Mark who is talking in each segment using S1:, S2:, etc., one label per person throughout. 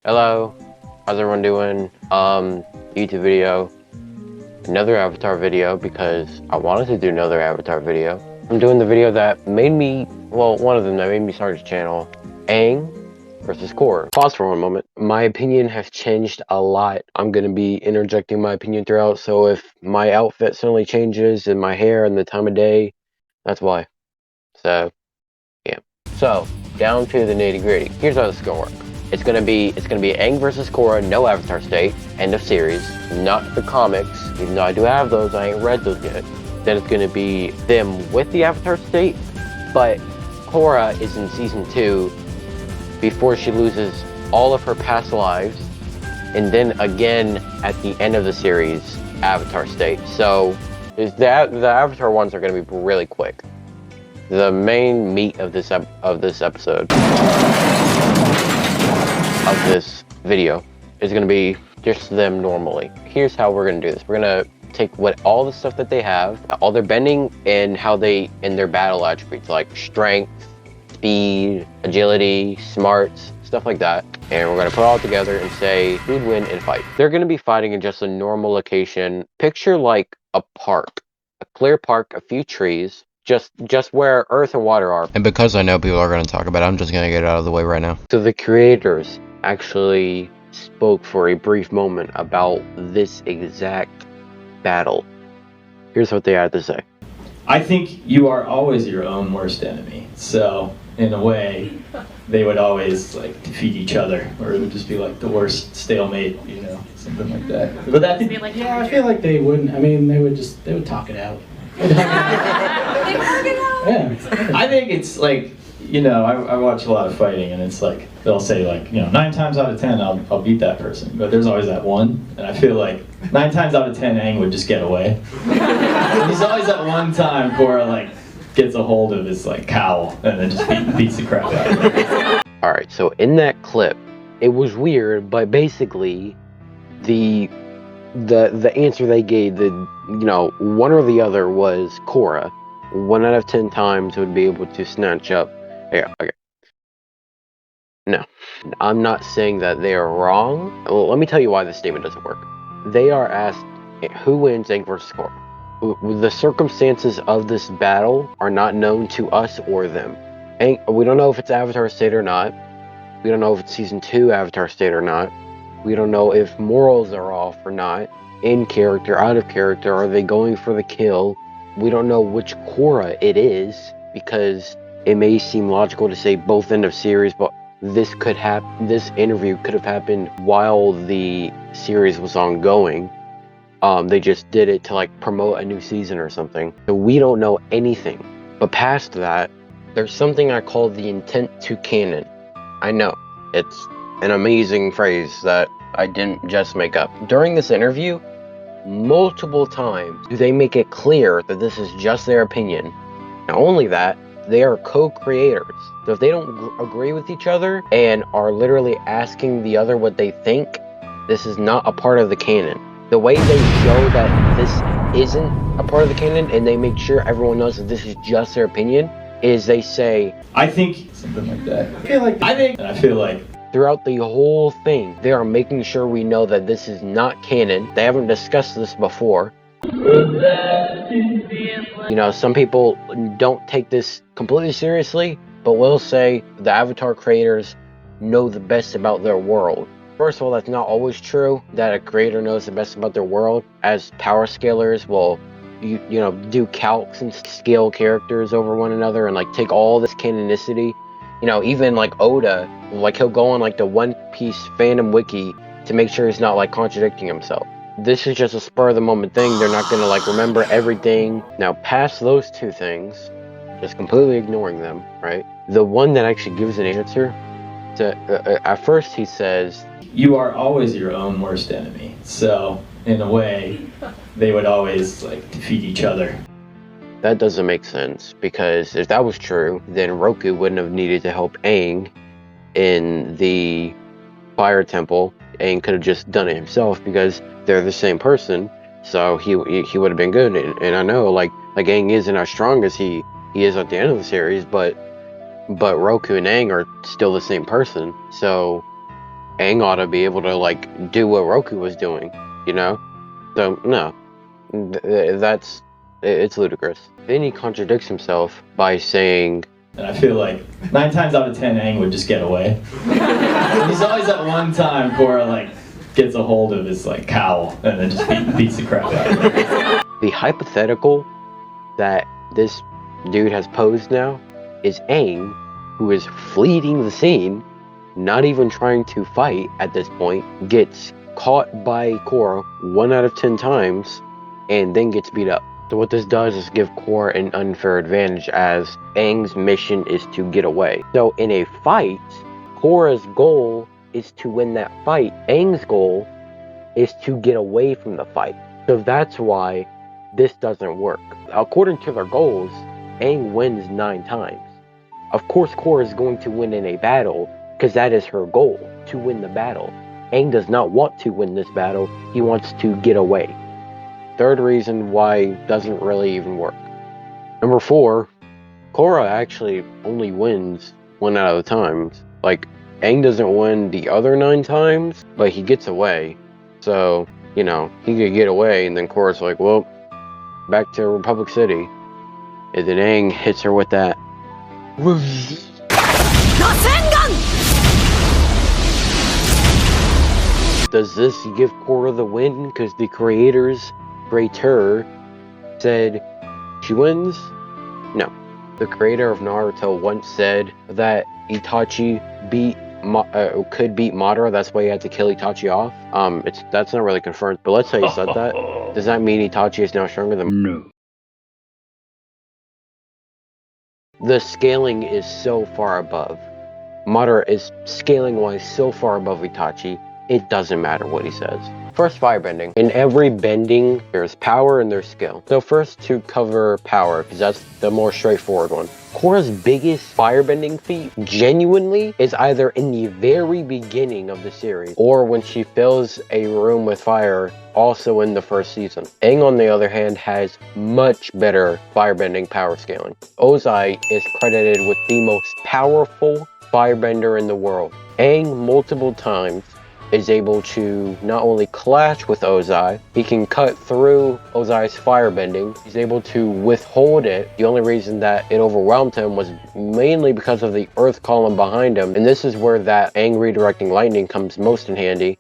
S1: Hello, how's everyone doing? YouTube video, another Avatar video because I wanted to do another Avatar video. I'm doing the video that made me, well, one of them that made me start this channel, Aang versus Korra. Pause for one moment. My opinion has changed a lot. I'm gonna be interjecting my opinion throughout, so if my outfit suddenly changes and my hair and the time of day, that's why. So, yeah. So, down to the nitty gritty. Here's how this is gonna work. It's gonna be Aang versus Korra, no Avatar state, end of series, not the comics, even though I do have those, I ain't read those yet. Then it's gonna be them with the Avatar state, but Korra is in season 2 before she loses all of her past lives, and then again at the end of the series, Avatar state. So the Avatar ones are gonna be really quick. The main meat of this episode of this video is going to be just them normally. Here's how we're going to do this. We're going to take all the stuff that they have, all their bending, and how they in their battle attributes like strength, speed, agility, smarts, stuff like that, and we're going to put it all together and say who'd win in a fight. They're going to be fighting in just a normal location. Picture like a park, a clear park, a few trees, just where earth and water are. And because I know people are going to talk about it, I'm just going to get it out of the way right now. So the creators actually spoke for a brief moment about this exact battle. Here's what they had to say.
S2: I think you are always your own worst enemy. So in a way, they would always like defeat each other, or it would just be like the worst stalemate, you know, something like that. But that
S3: Be like,
S4: Yeah, I feel like they wouldn't. I mean, they would talk it out. Yeah.
S2: I think it's like, you know, I watch a lot of fighting, and it's like they'll say like, you know, 9 times out of 10 I'll beat that person, but there's always that one, and I feel like 9 times out of 10 Aang would just get away. And there's always that one time Korra like gets a hold of his like cowl and then just beats the crap out of him.
S1: All right, so in that clip, it was weird, but basically, the answer they gave, one or the other was Korra. 1 out of 10 times would be able to snatch up. Yeah, okay. No, I'm not saying that they are wrong. Well, let me tell you why this statement doesn't work. They are asked who wins Aang versus Korra. The circumstances of this battle are not known to us or them. We don't know if it's Avatar state or not. We don't know if it's season 2 Avatar state or not. We don't know if morals are off or not. In character, out of character, are they going for the kill? We don't know which Korra it is, because it may seem logical to say both end of series, but this interview could have happened while the series was ongoing. They just did it to like promote a new season or something. So we don't know anything. But past that, there's something I call the intent to canon. I know, it's an amazing phrase that I didn't just make up. During this interview, multiple times do they make it clear that this is just their opinion. Not only that, they are co-creators. So if they don't agree with each other and are literally asking the other what they think, this is not a part of the canon. The way they show that this isn't a part of the canon and they make sure everyone knows that this is just their opinion is they say,
S2: I think something like that. I feel like
S1: throughout the whole thing, they are making sure we know that this is not canon. They haven't discussed this before. You know, some people don't take this completely seriously, but will say the Avatar creators know the best about their world. First of all, that's not always true, that a creator knows the best about their world. As power scalers will, you know, do calcs and scale characters over one another and like take all this canonicity. You know, even like Oda, like he'll go on like the One Piece fandom wiki to make sure he's not like contradicting himself. This is just a spur of the moment thing. They're not gonna like remember everything. Now, past those two things, just completely ignoring them, right? The one that actually gives an answer to, at first he says,
S2: you are always your own worst enemy. So in a way, they would always like defeat each other.
S1: That doesn't make sense, because if that was true, then Roku wouldn't have needed to help Aang in the fire temple. Aang could have just done it himself because they're the same person, so he would have been good. And I know like Aang isn't as strong as he is at the end of the series, but Roku and Aang are still the same person. So Aang ought to be able to like do what Roku was doing, you know? So no, it's ludicrous. Then he contradicts himself by saying,
S2: and I feel like 9 times out of 10, Aang would just get away. And he's always at one time, Korra like gets a hold of his like cowl and then just beats the crap out of him.
S1: the hypothetical that this dude has posed now is Aang, who is fleeing the scene, not even trying to fight at this point, gets caught by Korra 1 out of 10 times, and then gets beat up. So what this does is give Korra an unfair advantage, as Aang's mission is to get away. So in a fight, Korra's goal is to win that fight. Aang's goal is to get away from the fight. So that's why this doesn't work. According to their goals, Aang wins 9 times. Of course, Korra is going to win in a battle, because that is her goal, to win the battle. Aang does not want to win this battle, he wants to get away. Third reason why it doesn't really even work. Number 4, Korra actually only wins 1 out of the times. Like, Aang doesn't win the other 9 times, but he gets away. So, you know, he could get away, and then Korra's like, well, back to Republic City. And then Aang hits her with that. Does this give Korra the win? Because the creators, creator, said she wins? No. The creator of Naruto once said that Itachi could beat Madara, that's why he had to kill Itachi off. That's not really confirmed, but let's say he said that. Does that mean Itachi is now stronger than?
S3: No.
S1: The scaling is so far above. Madara is scaling-wise so far above Itachi, it doesn't matter what he says. First, firebending. In every bending, there's power and there's skill. So first, to cover power, because that's the more straightforward one. Korra's biggest firebending feat, genuinely, is either in the very beginning of the series, or when she fills a room with fire, also in the first season. Aang, on the other hand, has much better firebending power scaling. Ozai is credited with the most powerful firebender in the world. Aang, multiple times, is able to not only clash with Ozai, he can cut through Ozai's firebending, he's able to withhold it. The only reason that it overwhelmed him was mainly because of the earth column behind him, and this is where that Aang redirecting lightning comes most in handy.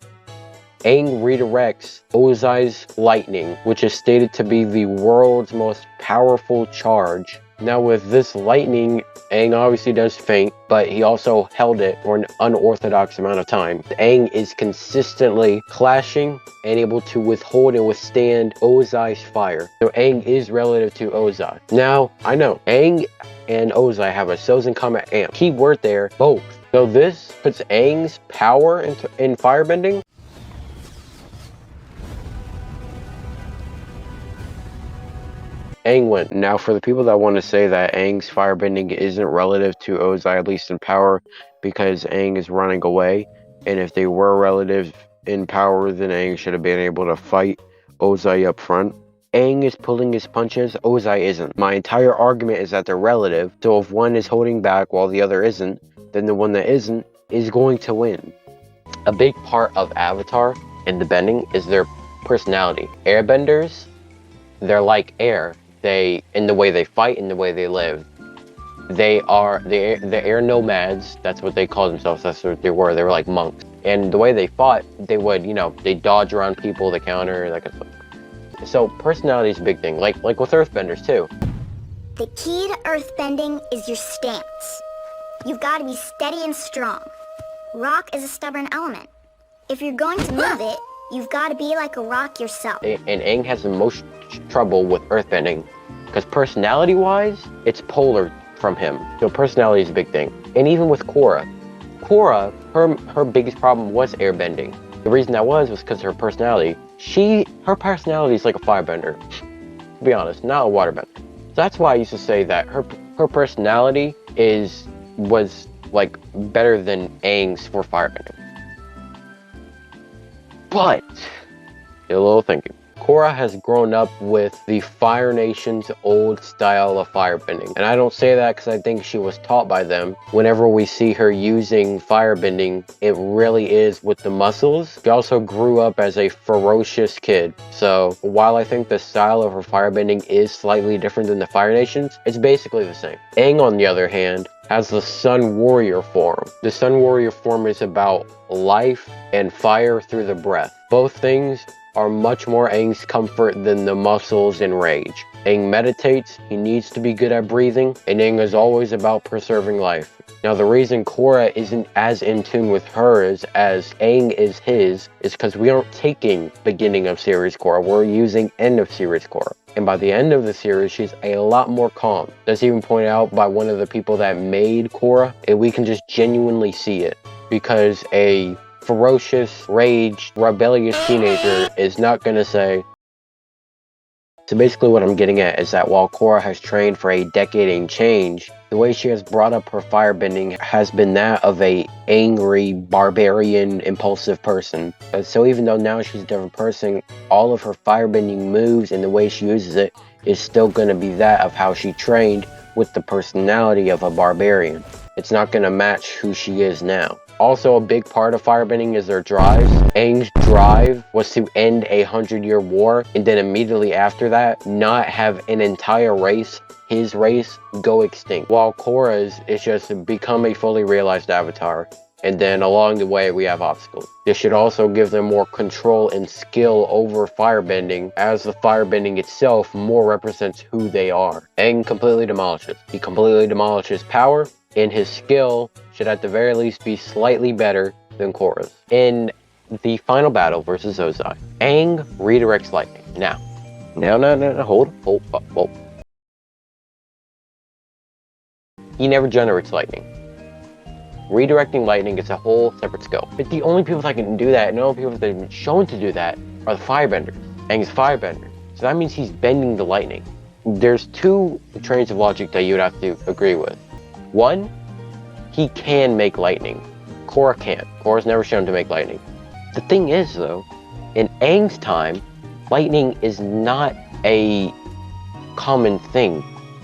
S1: Aang redirects Ozai's lightning, which is stated to be the world's most powerful charge. Now with this lightning, Aang obviously does faint, but he also held it for an unorthodox amount of time. Aang is consistently clashing and able to withhold and withstand Ozai's fire. So Aang is relative to Ozai. Now, I know, Aang and Ozai have a Sozin Comet Amp. Key word there, both. So this puts Aang's power in firebending. Aang went. Now, for the people that want to say that Aang's firebending isn't relative to Ozai, at least in power, because Aang is running away, and if they were relative in power, then Aang should have been able to fight Ozai up front. Aang is pulling his punches, Ozai isn't. My entire argument is that they're relative, so if one is holding back while the other isn't, then the one that isn't is going to win. A big part of Avatar and the bending is their personality. Airbenders, they're like air. In the way they fight, in the way they live. They are the air nomads. That's what they call themselves. That's what they were. They were like monks. And the way they fought, they would, you know, they dodge around people, they counter, that kind of stuff. So personality is a big thing, like with earthbenders too.
S5: The key to earthbending is your stance. You've got to be steady and strong. Rock is a stubborn element. If you're going to move it, you've got to be like a rock yourself. And
S1: Aang has the most trouble with earthbending, because personality-wise, it's polar from him. So personality is a big thing. And even with Korra, her biggest problem was airbending. The reason that was because her personality. Her personality is like a firebender, to be honest, not a waterbender. So that's why I used to say that her personality was like better than Aang's for firebending. But, a little thinking. Korra has grown up with the Fire Nation's old style of firebending. And I don't say that because I think she was taught by them. Whenever we see her using firebending, it really is with the muscles. She also grew up as a ferocious kid. So while I think the style of her firebending is slightly different than the Fire Nation's, it's basically the same. Aang, on the other hand, has the Sun Warrior form. The Sun Warrior form is about life and fire through the breath. Both things are much more Aang's comfort than the muscles and rage. Aang meditates, he needs to be good at breathing, and Aang is always about preserving life. Now the reason Korra isn't as in tune with hers as Aang is his is because we aren't taking beginning of series Korra, we're using end of series Korra. And by the end of the series, she's a lot more calm. That's even pointed out by one of the people that made Korra, and we can just genuinely see it. Because a ferocious, raged, rebellious teenager is not gonna say. So basically what I'm getting at is that while Korra has trained for a decade and change, the way she has brought up her firebending has been that of a angry, barbarian, impulsive person. So even though now she's a different person, all of her firebending moves and the way she uses it is still gonna be that of how she trained with the personality of a barbarian. It's not gonna match who she is now. Also, a big part of firebending is their drives. Aang's drive was to end a 100-year war, and then immediately after that, not have an entire race, his race, go extinct. While Korra's is just to become a fully realized avatar, and then along the way we have obstacles. This should also give them more control and skill over firebending, as the firebending itself more represents who they are. Aang completely demolishes. He completely demolishes power, and his skill should at the very least be slightly better than Korra's. In the final battle versus Ozai, Aang redirects lightning. Now, hold. He never generates lightning. Redirecting lightning is a whole separate skill. But the only people that can do that, and the only people that have been shown to do that, are the firebenders. Aang's firebender. So that means he's bending the lightning. There's two trains of logic that you would have to agree with. One, he can make lightning. Korra can't. Korra's never shown to make lightning. The thing is, though, in Aang's time, lightning is not a common thing.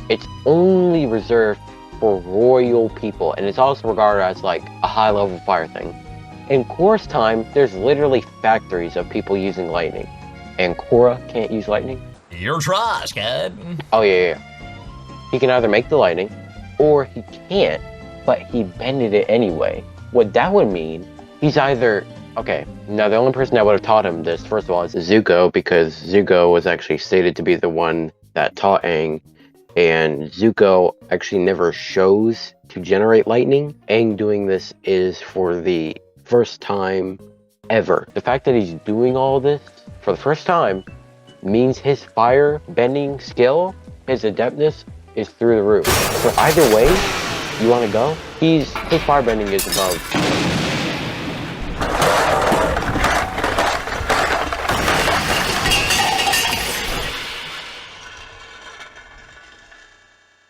S1: It's only reserved for royal people, and it's also regarded as like a high-level fire thing. In Korra's time, there's literally factories of people using lightning. And Korra can't use lightning?
S3: Your trash, kid.
S1: Oh, yeah. He can either make the lightning, or he can't, but he bended it anyway. What that would mean, he's either... Okay, now the only person that would have taught him this, first of all, is Zuko, because Zuko was actually stated to be the one that taught Aang, and Zuko actually never shows to generate lightning. Aang doing this is for the first time ever. The fact that he's doing all this for the first time means his fire bending skill, his adeptness, is through the roof. So either way you want to go, his firebending is above.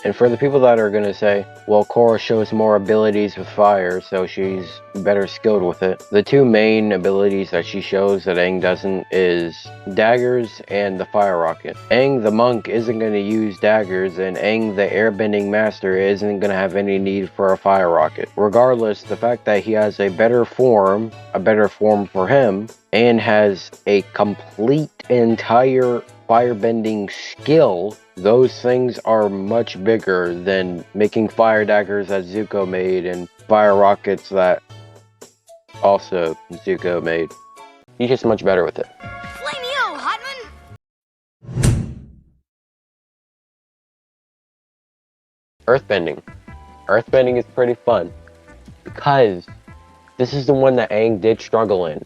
S1: And for the people that are going to say, well, Korra shows more abilities with fire, so she's better skilled with it. The two main abilities that she shows that Aang doesn't is daggers and the fire rocket. Aang the monk isn't going to use daggers, and Aang the airbending master isn't going to have any need for a fire rocket. Regardless, the fact that he has a better form for him, and has a complete entire firebending skill, those things are much bigger than making fire daggers that Zuko made and fire rockets that also Zuko made. He's just much better with it.
S6: Flame you, Hotman!
S1: Earthbending. Earthbending is pretty fun because this is the one that Aang did struggle in.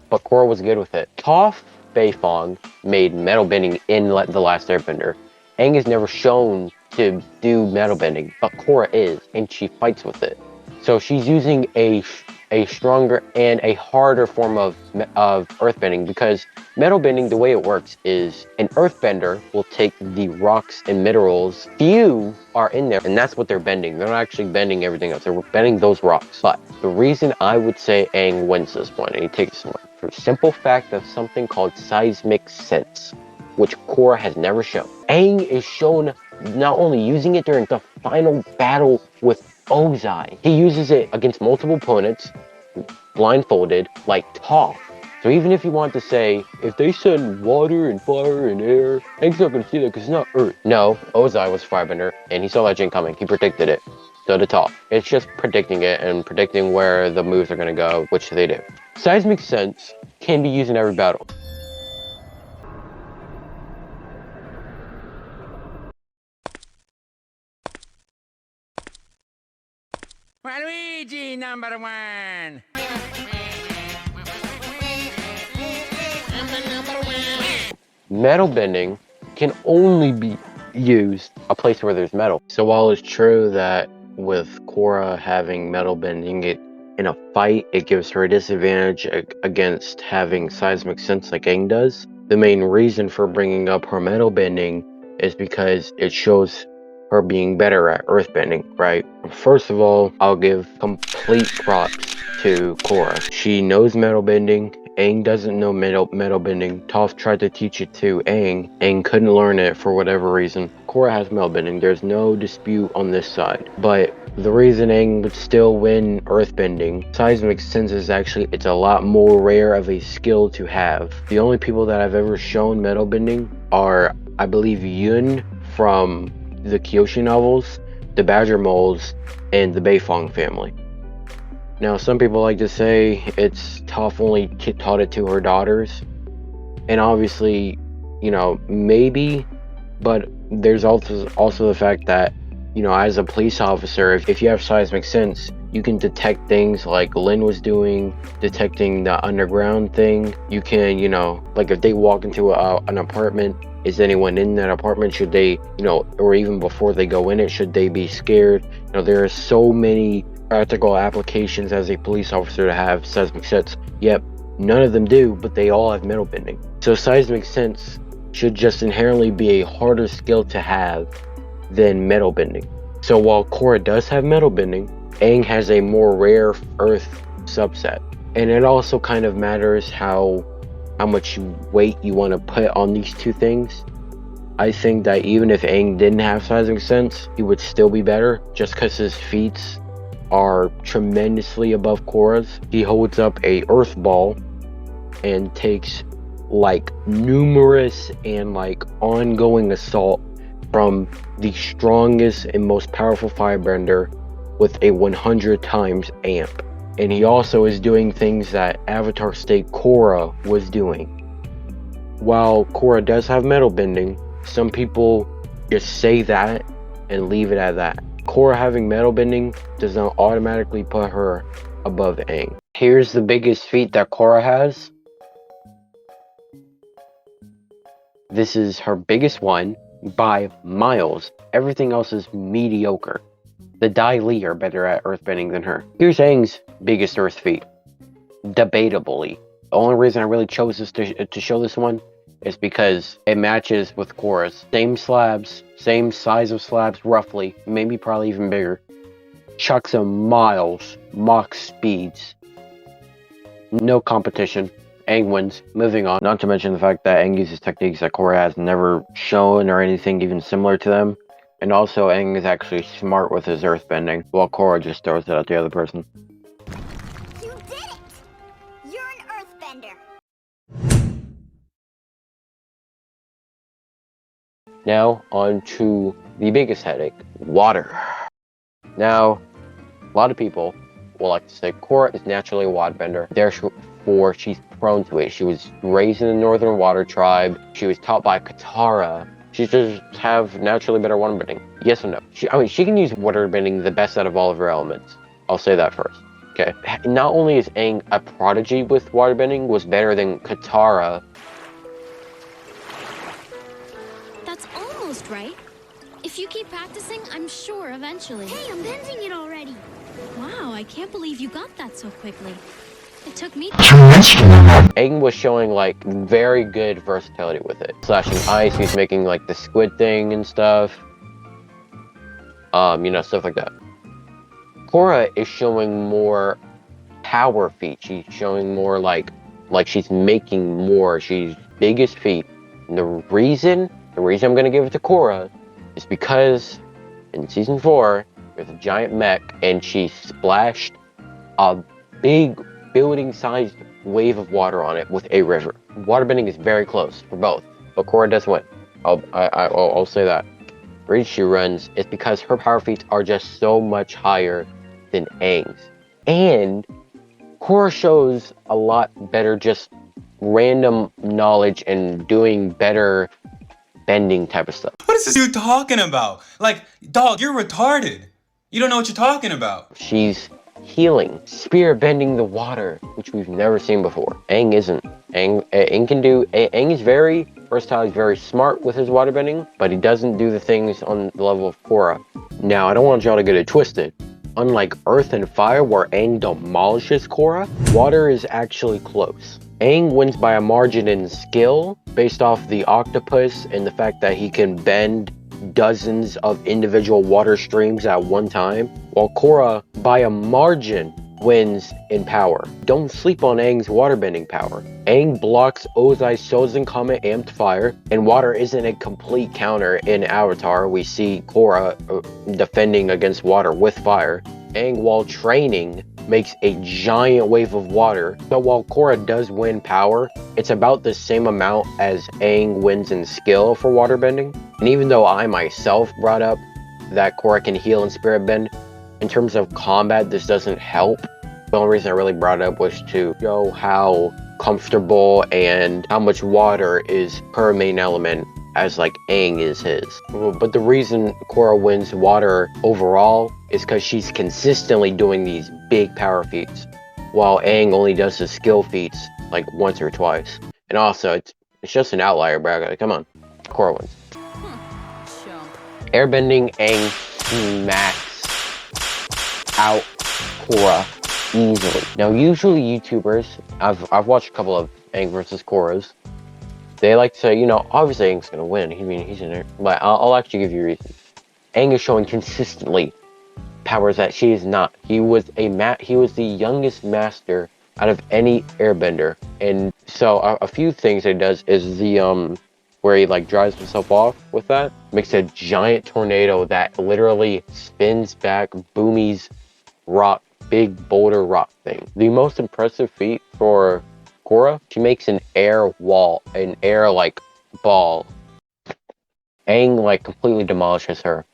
S1: But Korra was good with it. Toph Beifong made metal bending in The Last Airbender. Aang is never shown to do metal bending, but Korra is, and she fights with it. So she's using a stronger and a harder form of earthbending, because metal bending, the way it works is an earthbender will take the rocks and minerals. Few are in there, and that's what they're bending. They're not actually bending everything else. They're bending those rocks. But the reason I would say Aang wins this one, and he takes this one, for the simple fact of something called seismic sense, which Korra has never shown. Aang is shown not only using it during the final battle with Ozai, he uses it against multiple opponents, blindfolded, like Toph. So even if you want to say, if they send water and fire and air, Aang's not gonna see that because it's not Earth. No, Ozai was Firebender, and he saw that Jin coming. He predicted it. So did Toph. It's just predicting it and predicting where the moves are gonna go, which they do. Seismic sense can be used in every battle.
S3: Luigi #1.
S1: Metal bending can only be used a place where there's metal. So while it's true that with Korra having metal bending, in a fight, it gives her a disadvantage against having seismic sense like Aang does, the main reason for bringing up her metal bending is because it shows her being better at earth bending, right? First of all, I'll give complete props to Korra. She knows metal bending. Aang doesn't know metal bending. Toph tried to teach it to Aang. Aang couldn't learn it for whatever reason. Korra has metal bending. There's no dispute on this side. But the reason Aang would still win earthbending, seismic sense is actually, it's a lot more rare of a skill to have. The only people that I've ever shown metal bending are, I believe, Yun from the Kyoshi novels, the Badger Moles, and the Beifong family. Now, some people like to say it's Toph only taught it to her daughters. And obviously, you know, maybe, but there's also the fact that, you know, as a police officer, if you have seismic sense, you can detect things like Lin was doing, detecting the underground thing. You can, you know, like if they walk into an apartment, is anyone in that apartment? Should they, you know, or even before they go in it, should they be scared? You know, there are so many practical applications as a police officer to have seismic sense. Yep, none of them do, but they all have metal bending. So seismic sense should just inherently be a harder skill to have than metal bending. So while Korra does have metal bending, Aang has a more rare earth subset. And it also kind of matters how much weight you want to put on these two things. I think that even if Aang didn't have seismic sense, he would still be better just because his feats are tremendously above Korra's. He holds up a earth ball and takes like numerous and like ongoing assault from the strongest and most powerful firebender with a 100 times amp. And he also is doing things that Avatar State Korra was doing. While Korra does have metal bending, some people just say that and leave it at that. Korra having metal bending does not automatically put her above Aang. Here's the biggest feat that Korra has. This is her biggest one by miles. Everything else is mediocre. The Dai Li are better at earthbending than her. Here's Aang's biggest earth feat. Debatably. The only reason I really chose this to show this one is because it matches with Korra's. Same slabs, same size of slabs roughly, maybe probably even bigger. Chucks them miles, Mach speeds. No competition. Aang wins. Moving on. Not to mention the fact that Aang uses techniques that Korra has never shown or anything even similar to them. And also Aang is actually smart with his earthbending, while Korra just throws it at the other person.
S5: You did it! You're an earthbender.
S1: Now on to the biggest headache, water. Now, a lot of people will like to say Korra is naturally a waterbender, therefore she's prone to it. She was raised in the Northern Water Tribe. She was taught by Katara. She just have naturally better waterbending. Yes or no? She can use waterbending the best out of all of her elements. I'll say that first. Okay. Not only is Aang a prodigy with waterbending, was better than Katara.
S6: That's almost right. If you keep practicing, I'm sure eventually.
S5: Hey, I'm bending it already.
S6: Wow, I can't believe you got that so quickly. It took me.
S1: Aang was showing like very good versatility with it. Slashing ice, he was making like the squid thing and stuff. You know, stuff like that. Korra is showing more power feats. She's showing more like Like she's making more. She's biggest feat. And the reason I'm gonna give it to Korra is because in season 4, there's a giant mech and she splashed a big building-sized wave of water on it with a river. Waterbending is very close for both, but Korra does win. I'll say that. The reason she runs is because her power feats are just so much higher than Aang's. And Korra shows a lot better just random knowledge and doing better bending type of stuff.
S7: What is this dude talking about? Like, dog, you're retarded. You don't know what you're talking about.
S1: She's healing, spear bending the water, which we've never seen before. Aang isn't. Aang can do. Aang is very versatile. He's very smart with his water bending, but he doesn't do the things on the level of Korra. Now, I don't want y'all to get it twisted. Unlike Earth and Fire, where Aang demolishes Korra, water is actually close. Aang wins by a margin in skill, based off the octopus and the fact that he can bend dozens of individual water streams at one time, while Korra, by a margin, wins in power. Don't sleep on Aang's waterbending power. Aang blocks Ozai's Chosen Comet amped fire, and water isn't a complete counter in Avatar. We see Korra defending against water with fire. Aang, while training, makes a giant wave of water. So while Korra does win power, it's about the same amount as Aang wins in skill for waterbending. And even though I myself brought up that Korra can heal and spirit bend, in terms of combat, this doesn't help. The only reason I really brought it up was to show how comfortable and how much water is her main element, as like Aang is his. But the reason Korra wins water overall is because she's consistently doing these big power feats, while Aang only does the skill feats like once or twice. And also, it's just an outlier, bro. Come on, Korra wins. Airbending, Aang smacks out Korra easily. Now, usually YouTubers, I've watched a couple of Aang versus Korras. They like to say, you know, obviously Aang's gonna win. I mean, he's in there, but I'll actually give you reasons. Aang is showing consistently powers that she is not. He was the youngest master out of any airbender, and so a few things that he does is the where he like drives himself off with that, makes a giant tornado that literally spins back Boomy's rock, big boulder rock thing. The most impressive feat for Korra, she makes an air wall, an air like ball. Aang like completely demolishes her.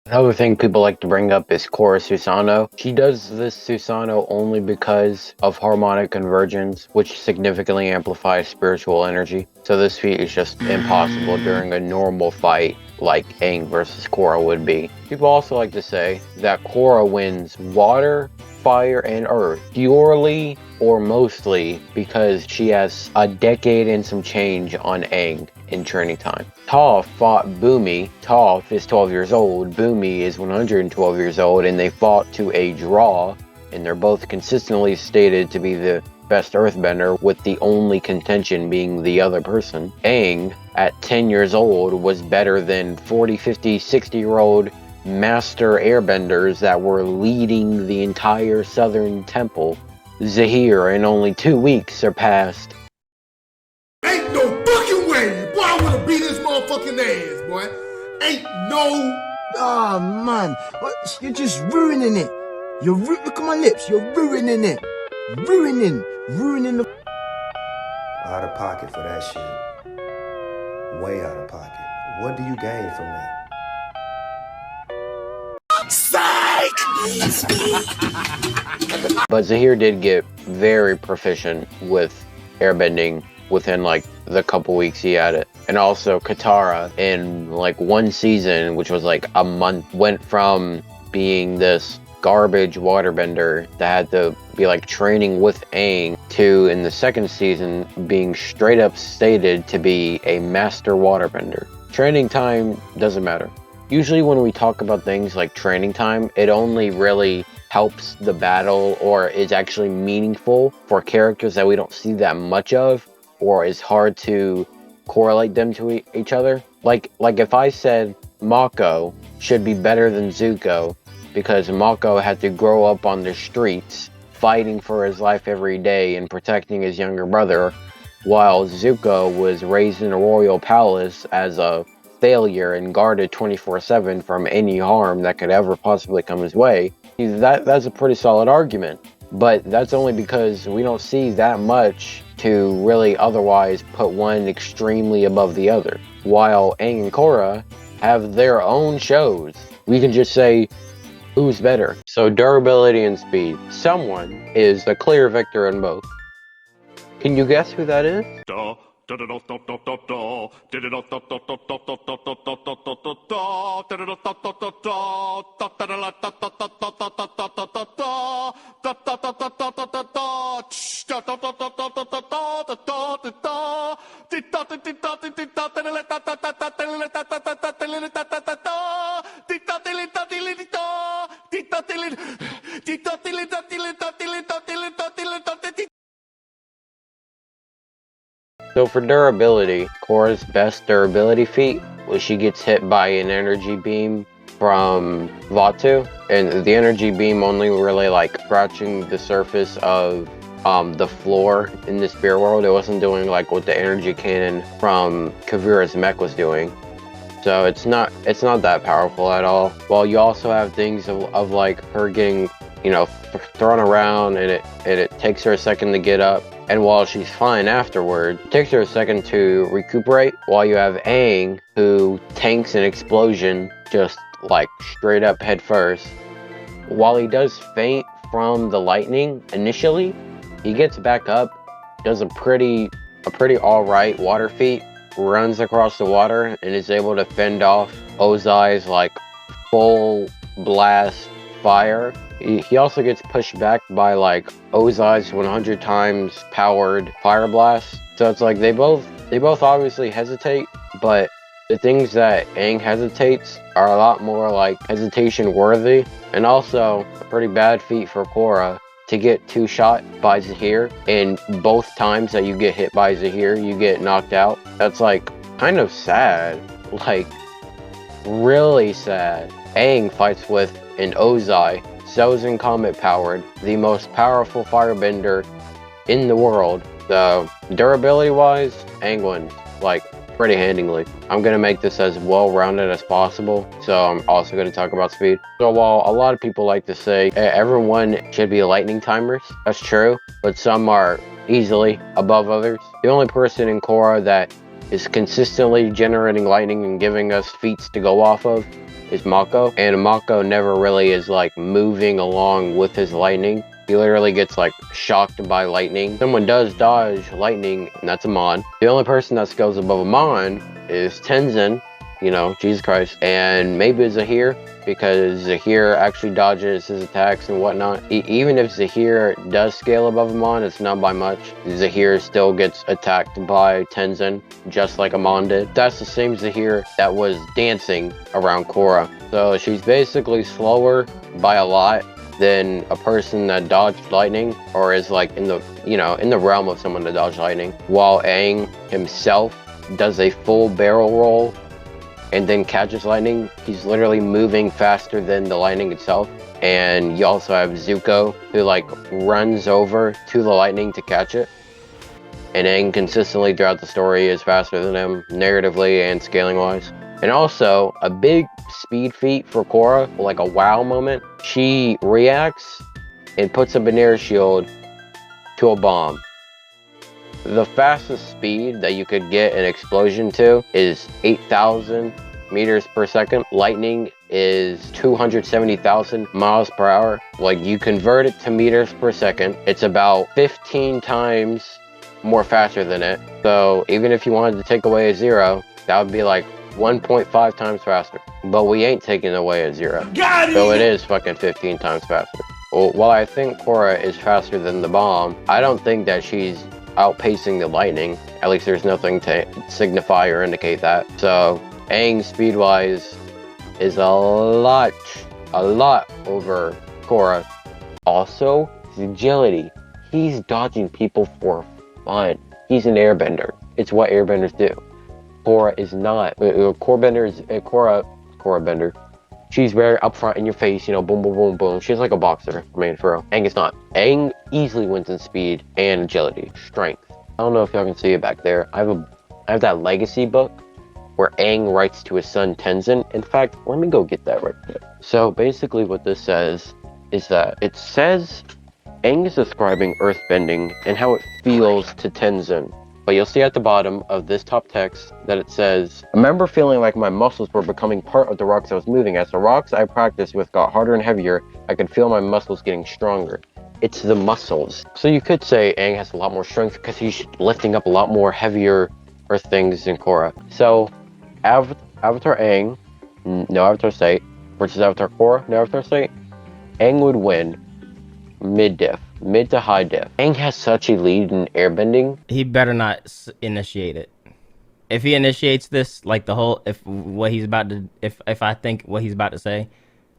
S1: Another thing people like to bring up is Korra Susanoo. She does this Susanoo only because of harmonic convergence, which significantly amplifies spiritual energy. So this feat is just impossible during a normal fight like Aang versus Korra would be. People also like to say that Korra wins water, fire, and earth purely or mostly because she has a decade and some change on Aang in training time. Toph fought Boomy. Toph is 12 years old, Boomy is 112 years old, and they fought to a draw, and they're both consistently stated to be the best earthbender, with the only contention being the other person. Aang, at 10 years old, was better than 40, 50, 60-year-old master airbenders that were leading the entire Southern Temple. Zahir, in only 2 weeks, surpassed.
S8: Ain't no fucking way! Boy, I wanna beat this motherfucking ass, boy. Ain't no...
S9: Oh, man. What? You're just ruining it. Look at my lips. You're ruining it. Ruining the...
S10: Out of pocket for that shit. Way out of pocket. What do you gain from that?
S1: But Zahir did get very proficient with airbending within like the couple weeks he had it. And also Katara, in like one season, which was like a month, went from being this garbage waterbender that had to be like training with Aang to, in the second season, being straight up stated to be a master waterbender. Training time doesn't matter. Usually when we talk about things like training time, it only really helps the battle or is actually meaningful for characters that we don't see that much of, or is hard to correlate them to each other. Like if I said Mako should be better than Zuko because Mako had to grow up on the streets fighting for his life every day and protecting his younger brother, while Zuko was raised in a royal palace as a failure and guarded 24/7 from any harm that could ever possibly come his way. That's a pretty solid argument, but that's only because we don't see that much to really otherwise put one extremely above the other. While Aang and Korra have their own shows, we can just say who's better. So durability and speed. Someone is the clear victor in both. Can you guess who that is? So for durability, Korra's best durability feat was she gets hit by an energy beam from Vaatu, and the energy beam only really like scratching the surface of the floor in the spirit world. It wasn't doing like what the energy cannon from Kavira's mech was doing. So it's not that powerful at all. Well, you also have things of like her getting, you know, thrown around, and it takes her a second to get up. And while she's fine afterward, it takes her a second to recuperate. While you have Aang, who tanks an explosion just like straight up head first. While he does faint from the lightning initially, he gets back up, does a pretty alright water feat, runs across the water, and is able to fend off Ozai's like full blast fire. He also gets pushed back by like Ozai's 100 times powered fire blast. So it's like they both obviously hesitate, but the things that Aang hesitates are a lot more like hesitation worthy. And also a pretty bad feat for Korra to get two shot by Zahir, and both times that you get hit by Zahir you get knocked out. That's like kind of sad, like really sad. Aang fights with an Ozai, Sozin Comet powered, the most powerful firebender in the world. So durability wise, Aang wins, like pretty handily. I'm gonna make this as well rounded as possible, so I'm also gonna talk about speed. So while a lot of people like to say everyone should be lightning timers, that's true, but some are easily above others. The only person in Korra that is consistently generating lightning and giving us feats to go off of is Mako, and Mako never really is like moving along with his lightning. He literally gets like shocked by lightning. Someone does dodge lightning, and that's Amon. The only person that goes above Amon is Tenzin, you know, Jesus Christ, and maybe Zahir, because Zahir actually dodges his attacks and whatnot. Even if Zahir does scale above Amon, it's not by much. Zahir still gets attacked by Tenzin, just like Amon did. That's the same Zahir that was dancing around Korra. So she's basically slower by a lot than a person that dodged lightning, or is like in the, you know, in the realm of someone to dodge lightning. While Aang himself does a full barrel roll and then catches lightning, he's literally moving faster than the lightning itself. And you also have Zuko, who like runs over to the lightning to catch it. And Aang consistently throughout the story is faster than him, narratively and scaling wise. And also, a big speed feat for Korra, like a wow moment, she reacts and puts up an air shield to a bomb. The fastest speed that you could get an explosion to is 8,000 meters per second. Lightning is 270,000 miles per hour. Like, you convert it to meters per second, it's about 15 times more faster than it. So even if you wanted to take away a zero, that would be like 1.5 times faster. But we ain't taking away a zero. So it is fucking 15 times faster. Well, while I think Korra is faster than the bomb, I don't think that she's outpacing the lightning. At least there's nothing to signify or indicate that. So Aang speed-wise is a lot over Korra. Also, his agility. He's dodging people for fun. He's an airbender. It's what airbenders do. Korra is not. Korra Bender. She's very upfront in your face, you know, boom, boom, boom, boom. She's like a boxer, I mean, for real. Aang is not. Aang easily wins in speed and agility, strength. I don't know if y'all can see it back there. I have that legacy book where Aang writes to his son Tenzin. In fact, let me go get that right there. So basically what this says is that it says Aang is describing earthbending and how it feels to Tenzin. But you'll see at the bottom of this top text that it says, I remember feeling like my muscles were becoming part of the rocks I was moving. As the rocks I practiced with got harder and heavier, I could feel my muscles getting stronger. It's the muscles. So you could say Aang has a lot more strength because he's lifting up a lot more heavier earth things than Korra. So Avatar Aang, no Avatar State, versus Avatar Korra, no Avatar State, Aang would win mid to high diff. Aang has such a lead in airbending.
S11: He better not initiate it. If he initiates this, like the whole, if I think what he's about to say,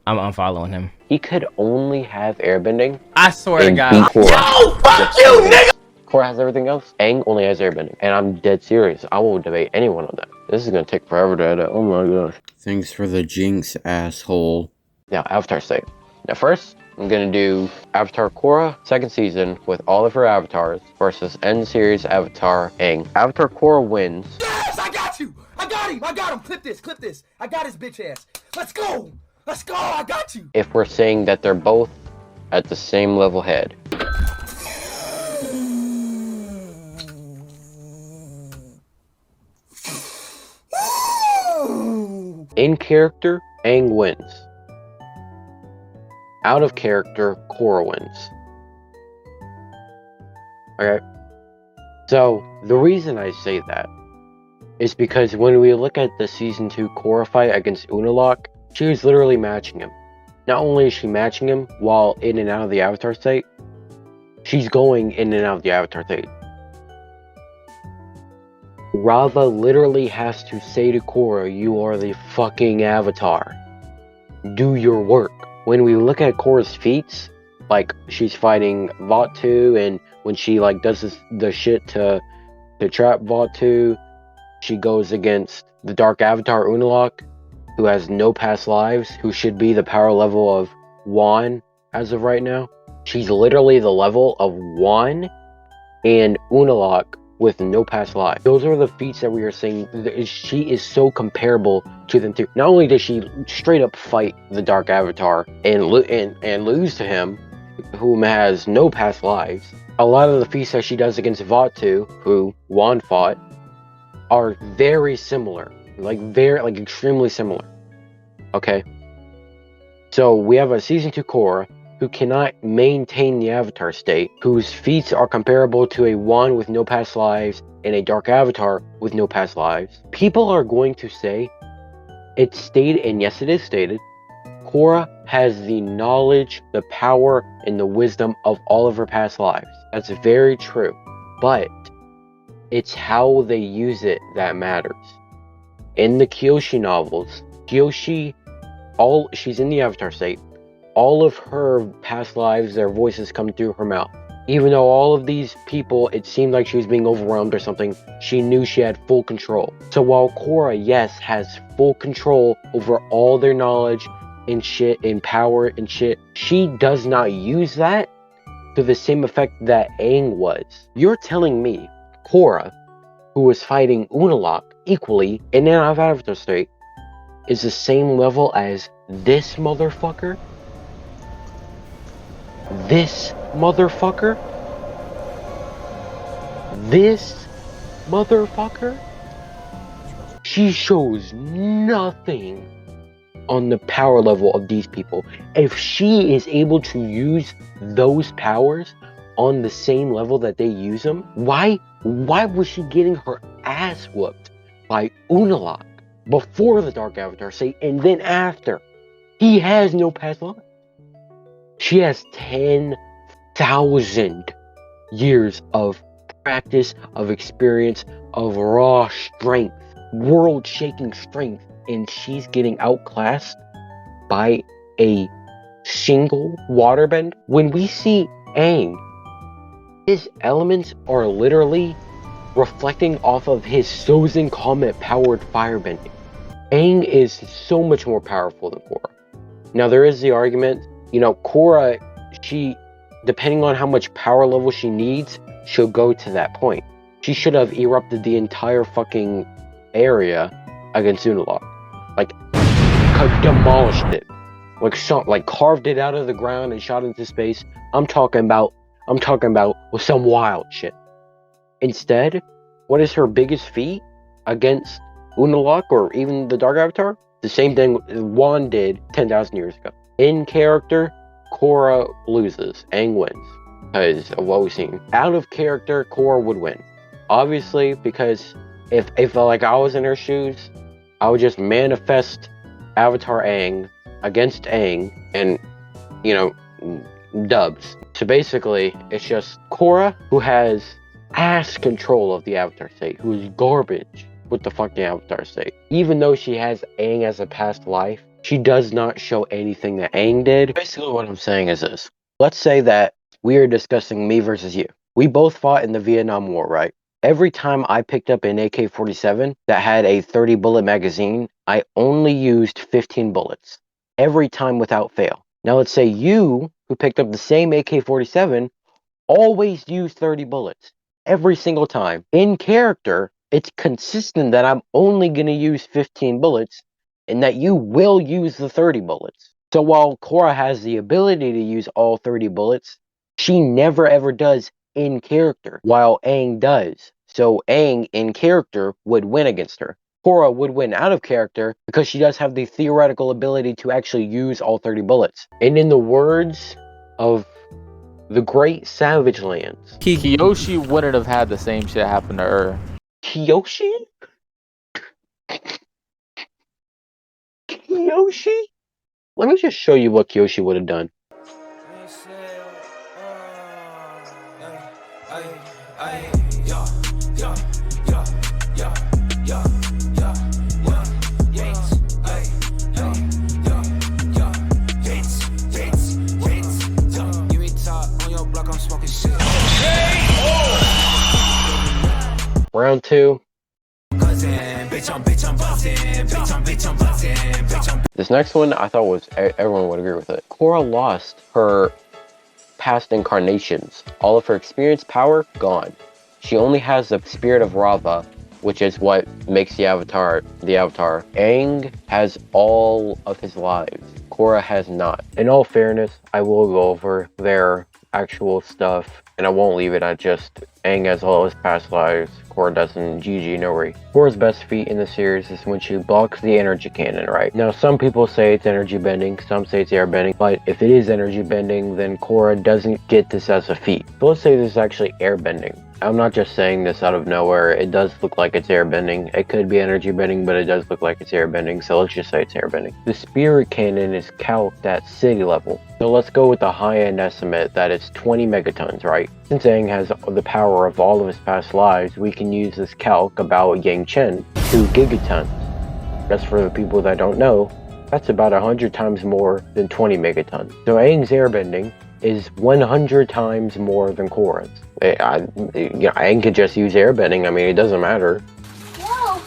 S11: I'm unfollowing him.
S1: He could only have airbending.
S11: I swear to God.
S1: Yo, fuck you, nigga! Korra has everything else. Aang only has airbending. And I'm dead serious. I won't debate anyone on that. This is gonna take forever to edit. Oh my gosh.
S12: Thanks for the jinx, asshole.
S1: Now, Avatar State. Now first, I'm gonna do Avatar Korra, second season, with all of her avatars, versus end series Avatar Aang. Avatar Korra wins.
S9: Yes, I got you! I got him! Clip this. I got his bitch ass. Let's go, I got you!
S1: If we're saying that they're both at the same level head. In character, Aang wins. Out of character, Korra wins. Okay? So, the reason I say that is because when we look at the Season 2 Korra fight against Unalaq, she was literally matching him. Not only is she matching him while in and out of the Avatar state, she's going in and out of the Avatar state. Raava literally has to say to Korra, you are the fucking Avatar. Do your work. When we look at Korra's feats, like she's fighting Vaatu, and when she like does the shit to trap Vaatu, she goes against the Dark Avatar Unalaq, who has no past lives, who should be the power level of Wan as of right now. She's literally the level of Wan and Unalaq with no past lives. Those are the feats that we are saying. She is so comparable to them too. Not only does she straight up fight the Dark Avatar and lose to him, whom has no past lives, a lot of the feats that she does against Vaatu, who Wan fought, are very similar. Like extremely similar. Okay? So we have a Season 2 Korra who cannot maintain the Avatar state, whose feats are comparable to a Wan with no past lives and a Dark Avatar with no past lives. People are going to say, it's stated, and yes it is stated, Korra has the knowledge, the power, and the wisdom of all of her past lives. That's very true. But it's how they use it that matters. In the Kyoshi novels, she's in the Avatar state. All of her past lives, their voices come through her mouth. Even though all of these people, it seemed like she was being overwhelmed or something, she knew she had full control. So while Korra, yes, has full control over all their knowledge and shit and power and shit, she does not use that to the same effect that Aang was. You're telling me Korra, who was fighting Unalaq equally in and out of Avatar state, is the same level as this motherfucker? This motherfucker? This motherfucker? She shows nothing on the power level of these people. If she is able to use those powers on the same level that they use them, why was she getting her ass whooped by Unalaq before the Dark Avatar state and then after? He has no past life. She has 10,000 years of practice, of experience, of raw strength, world-shaking strength, and she's getting outclassed by a single waterbend. When we see Aang, his elements are literally reflecting off of his Sozin Comet powered firebending. Aang is so much more powerful than Korra. Now there is the argument, you know, Korra, she, depending on how much power level she needs, she'll go to that point. She should have erupted the entire fucking area against Unalaq. Like, demolished it. Like carved it out of the ground and shot into space. I'm talking about with some wild shit. Instead, what is her biggest feat against Unalaq or even the Dark Avatar? The same thing Wan did 10,000 years ago. In character, Korra loses. Aang wins. Because of what we've seen. Out of character, Korra would win. Obviously, because if like I was in her shoes, I would just manifest Avatar Aang against Aang and, you know, dubs. So basically, it's just Korra, who has ass control of the Avatar state, who is garbage with the fucking Avatar state. Even though she has Aang as a past life, she does not show anything that Aang did. Basically what I'm saying is this. Let's say that we are discussing me versus you. We both fought in the Vietnam War, right? Every time I picked up an AK-47 that had a 30 bullet magazine, I only used 15 bullets. Every time without fail. Now let's say you, who picked up the same AK-47, always used 30 bullets. Every single time. In character, it's consistent that I'm only going to use 15 bullets and that you will use the 30 bullets. So while Korra has the ability to use all 30 bullets, she never ever does in character, while Aang does. So Aang in character would win against her. Korra would win out of character because she does have the theoretical ability to actually use all 30 bullets. And in the words of the great Savage Lands,
S13: Kyoshi wouldn't have had the same shit happen to her.
S1: Kyoshi? Kyoshi? Let me just show you what Kyoshi would have done. Round two. This next one I thought was everyone would agree with it. Korra lost her past incarnations. All of her experience power gone. She only has the spirit of Raava, which is what makes the Avatar the Avatar. Aang has all of his lives. Korra has not. In all fairness, I will go over their actual stuff, and I won't leave it at just Aang has all his past lives, Korra doesn't, GG, no worry. Korra's best feat in the series is when she blocks the energy cannon, right? Now, some people say it's energy bending, some say it's air bending, but if it is energy bending, then Korra doesn't get this as a feat. So let's say this is actually air bending. I'm not just saying this out of nowhere. It does look like it's airbending. It could be energy bending, but it does look like it's airbending, so let's just say it's airbending. The spirit cannon is calced at city level. So let's go with the high-end estimate that it's 20 megatons, right? Since Aang has the power of all of his past lives, we can use this calc about Yangchen, 2 gigatons. Just for the people that don't know, that's about 100 times more than 20 megatons. So Aang's airbending is 100 times more than Korra's. Aang could just use airbending. I mean, it doesn't matter.
S14: Whoa!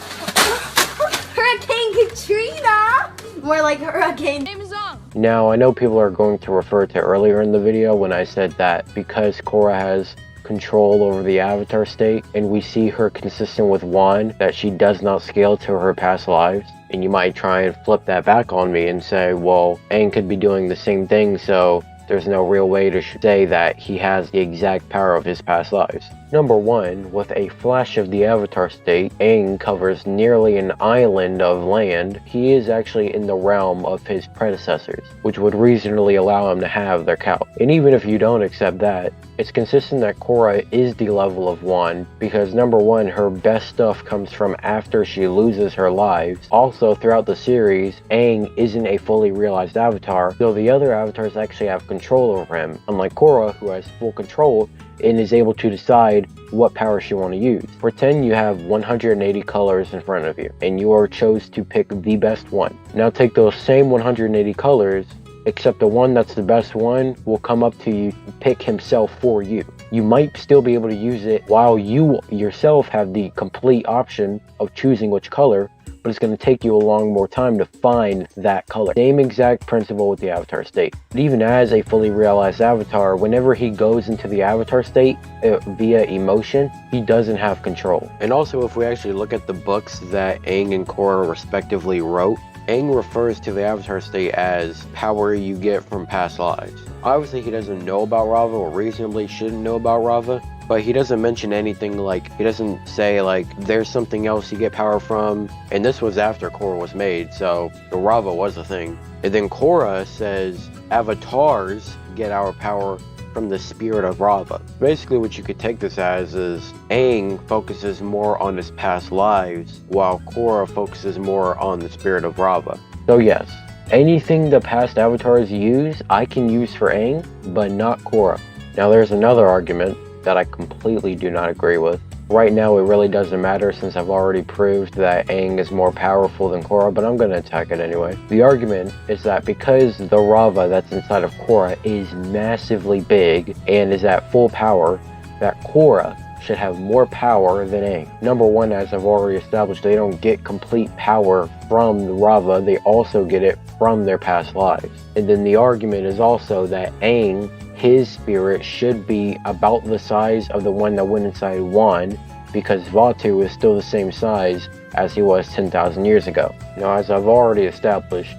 S14: Hurricane Katrina! More like Hurricane Zong.
S1: Now, I know people are going to refer to earlier in the video when I said that because Korra has control over the Avatar state, and we see her consistent with Wan, that she does not scale to her past lives. And you might try and flip that back on me and say, well, Aang could be doing the same thing, so there's no real way to say that he has the exact power of his past lives. Number one, with a flash of the Avatar state, Aang covers nearly an island of land. He is actually in the realm of his predecessors, which would reasonably allow him to have their calc. And even if you don't accept that, it's consistent that Korra is the level of Wan, because number one, her best stuff comes from after she loses her lives. Also, throughout the series, Aang isn't a fully realized Avatar, though the other Avatars actually have control over him, unlike Korra, who has full control and is able to decide what power she want to use. Pretend you have 180 colors in front of you, and you are chose to pick the best one. Now take those same 180 colors except the one that's the best one will come up to you and pick himself for you. You might still be able to use it while you yourself have the complete option of choosing which color, but it's going to take you a long more time to find that color. Same exact principle with the avatar state. But even as a fully realized avatar, whenever he goes into the avatar state via emotion, he doesn't have control. And also, if we actually look at the books that Aang and Korra respectively wrote, Aang refers to the avatar state as power you get from past lives. Obviously, he doesn't know about Raava, or reasonably shouldn't know about Raava, but he doesn't mention anything like, he doesn't say like, there's something else you get power from, and this was after Korra was made, so the Raava was a thing. And then Korra says, avatars get our power from the spirit of Raava. Basically what you could take this as is Aang focuses more on his past lives, while Korra focuses more on the spirit of Raava. So yes, anything the past avatars use, I can use for Aang, but not Korra. Now there's another argument that I completely do not agree with. Right now it really doesn't matter since I've already proved that Aang is more powerful than Korra, but I'm going to attack it anyway. The argument is that because the Raava that's inside of Korra is massively big and is at full power, that Korra should have more power than Aang. Number one, as I've already established, they don't get complete power from the Raava, they also get it from their past lives. And then the argument is also that Aang, his spirit should be about the size of the one that went inside Wan, because Vaatu is still the same size as he was 10,000 years ago. Now, as I've already established,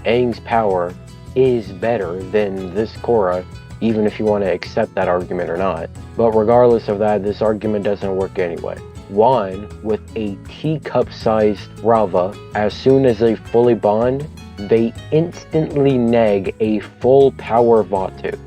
S1: Aang's power is better than this Korra, even if you want to accept that argument or not. But regardless of that, this argument doesn't work anyway. Wan, with a teacup-sized Raava, as soon as they fully bond, they instantly neg a full power Vaatu.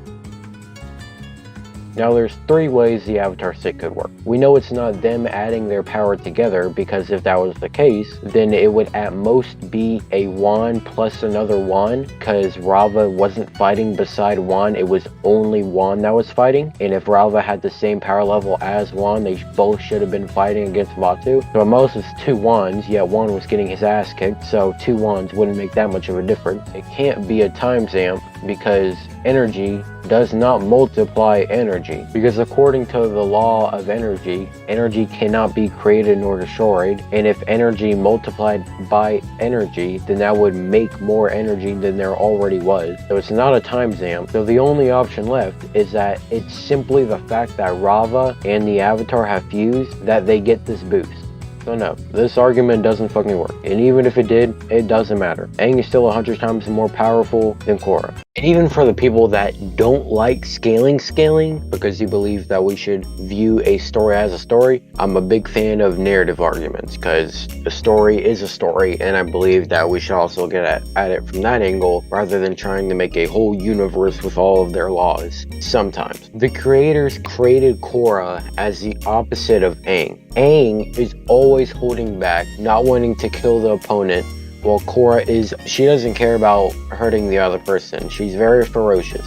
S1: Now there's three ways the avatar state could work. We know it's not them adding their power together, because if that was the case, then it would at most be a Wan plus another Wan, because Raava wasn't fighting beside Wan, it was only Wan that was fighting. And if Raava had the same power level as Wan, they both should have been fighting against Vaatu. So at most it's two Wans, yet Wan was getting his ass kicked, so two Wans wouldn't make that much of a difference. It can't be a time zamp, because energy does not multiply energy, because according to the law of energy, energy cannot be created nor destroyed, and if energy multiplied by energy, then that would make more energy than there already was. So it's not a time zamp. So the only option left is that it's simply the fact that Raava and the avatar have fused that they get this boost. So no, this argument doesn't fucking work. And even if it did, it doesn't matter. Aang is still 100 times more powerful than Korra. And even for the people that don't like scaling because you believe that we should view a story as a story, I'm a big fan of narrative arguments, because a story is a story, and I believe that we should also get at it from that angle rather than trying to make a whole universe with all of their laws. Sometimes. The creators created Korra as the opposite of Aang. Aang is always holding back, not wanting to kill the opponent, while Korra she doesn't care about hurting the other person. She's very ferocious.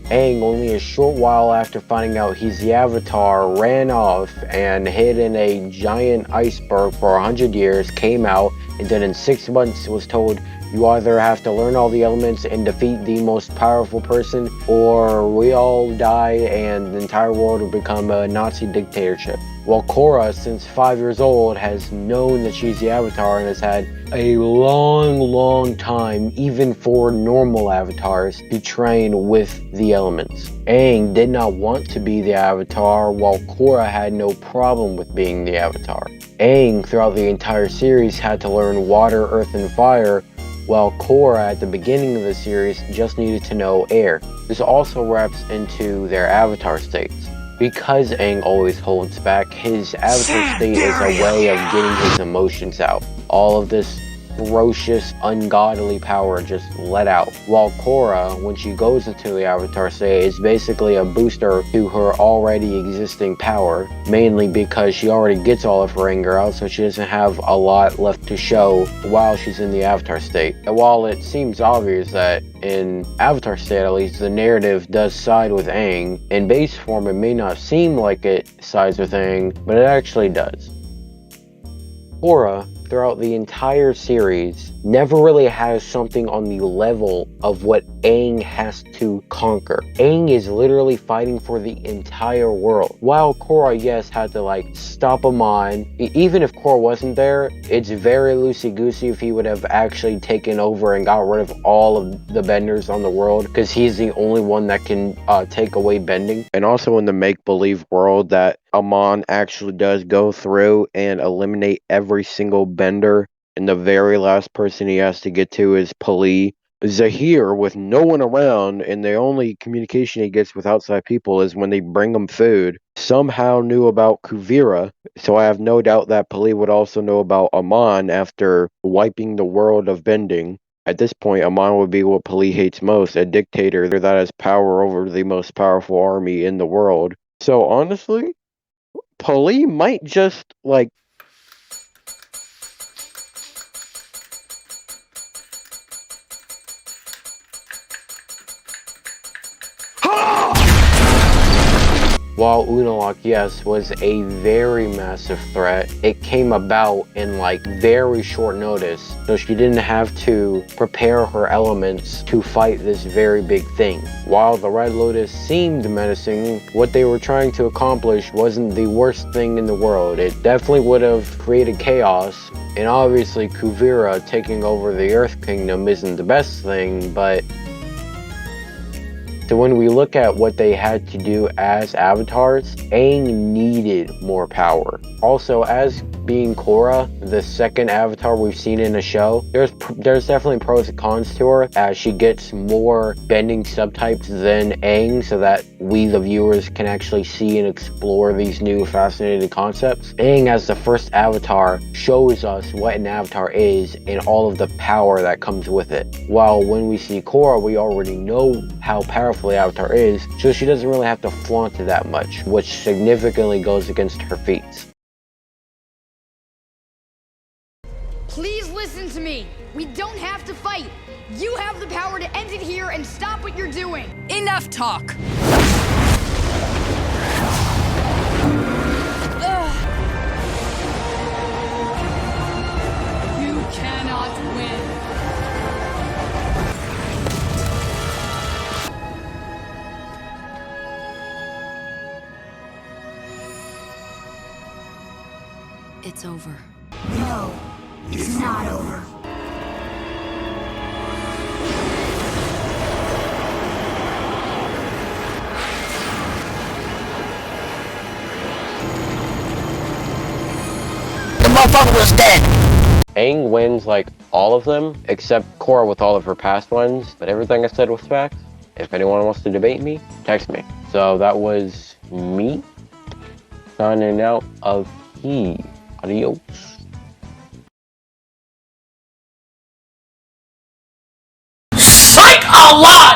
S1: Aang, only a short while after finding out he's the Avatar, ran off and hid in a giant iceberg for 100 years, came out, and then in 6 months was told, you either have to learn all the elements and defeat the most powerful person, or we all die and the entire world will become a Nazi dictatorship. While Korra, since 5 years old, has known that she's the Avatar and has had a long time, even for normal avatars, to train with the elements. Aang did not want to be the Avatar, while Korra had no problem with being the Avatar. Aang, throughout the entire series, had to learn water, earth, and fire, while Korra at the beginning of the series just needed to know air. This also wraps into their Avatar states. Because Aang always holds back, his Avatar state is a way of getting his emotions out. All of this ferocious, ungodly power just let out. While Korra, when she goes into the Avatar state, is basically a booster to her already existing power, mainly because she already gets all of her anger out, so she doesn't have a lot left to show while she's in the Avatar state. And while it seems obvious that in Avatar state, at least, the narrative does side with Aang, in base form it may not seem like it sides with Aang, but it actually does. Korra, throughout the entire series, never really has something on the level of what Aang has to conquer. Aang is literally fighting for the entire world. While Korra, yes, had to like stop a mine. Even if Korra wasn't there, it's very loosey-goosey if he would have actually taken over and got rid of all of the benders on the world, because he's the only one that can take away bending.
S12: And also in the make-believe world that Amon actually does go through and eliminate every single bender, and the very last person he has to get to is Pali. Zahir, with no one around, and the only communication he gets with outside people is when they bring him food, somehow knew about Kuvira, so I have no doubt that Pali would also know about Amon after wiping the world of bending. At this point, Amon would be what Pali hates most, a dictator that has power over the most powerful army in the world. So honestly, Pali might just, like,
S1: While Unalaq, yes, was a very massive threat, it came about in like very short notice, so she didn't have to prepare her elements to fight this very big thing. While the Red Lotus seemed menacing, what they were trying to accomplish wasn't the worst thing in the world. It definitely would have created chaos, and obviously Kuvira taking over the Earth Kingdom isn't the best thing, but so when we look at what they had to do as avatars, Aang needed more power. Also, as being Korra, the second avatar we've seen in a show, there's definitely pros and cons to her, as she gets more bending subtypes than Aang, so that we the viewers can actually see and explore these new fascinating concepts. Aang as the first avatar shows us what an avatar is and all of the power that comes with it. While when we see Korra, we already know how powerful the avatar is, so she doesn't really have to flaunt it that much, which significantly goes against her feats.
S15: Please listen to me. We don't have to fight. You have the power to end it here and stop what you're doing.
S16: Enough talk.
S15: You cannot win.
S16: It's over.
S15: No, it's not over.
S3: The motherfucker was dead.
S1: Aang wins like all of them, except Korra with all of her past ones, but everything I said was facts. If anyone wants to debate me, text me. So that was me signing out of here. Adios.
S3: Psych a lot!